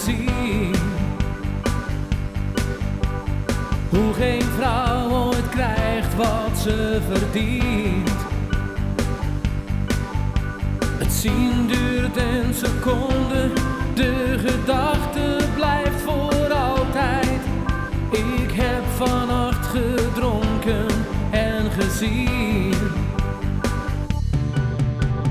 gezien. Hoe geen vrouw ooit krijgt wat ze verdient. Het zien duurt een seconde, de gedachte blijft voor altijd. Ik heb vannacht gedronken en gezien.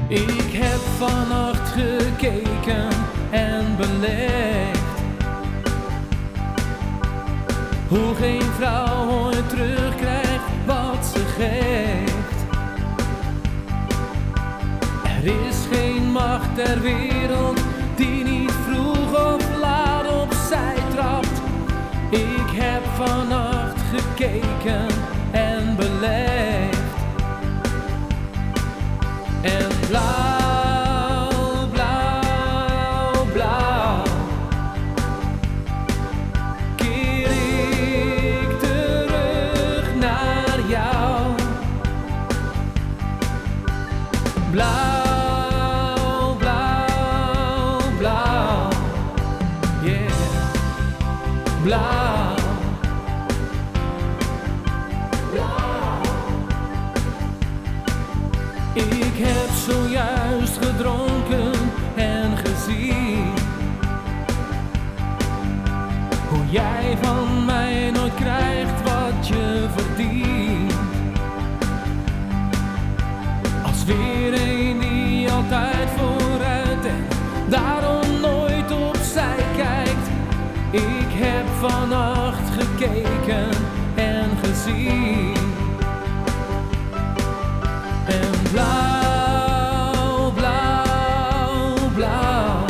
Ik heb vannacht gekeken en beleefd. Hoe geen vrouw ooit terugkrijgt wat ze geeft. Er is geen macht ter wereld die niet vroeg of laat opzij trapt. Ik heb vannacht gekeken en beleefd. En blauw, blauw, blauw keer ik terug naar jou. Blauw, blauw, blauw, yeah, blauw. Ik heb zojuist gedronken en gezien hoe jij van mij nooit krijgt wat je verdient. Als weer een die altijd vooruit en daarom nooit opzij kijkt. Ik heb vannacht gekeken en gezien. En blauw, blauw, blauw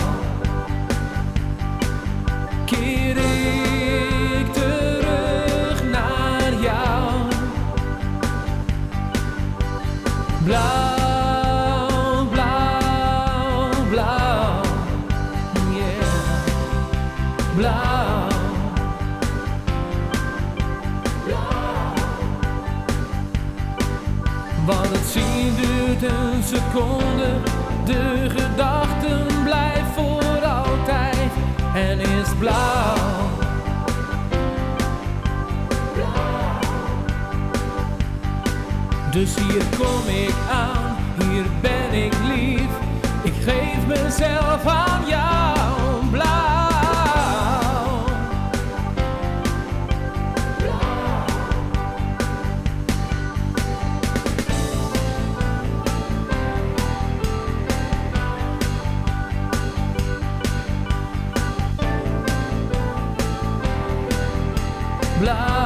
keer ik terug naar jou. Blauw, blauw, blauw, yeah, blauw. Want het zien duurt een seconde, de gedachten blijft voor altijd en is blauw. Dus hier kom ik aan, hier ben ik lief, ik geef mezelf aan jou, blauw. Blauw.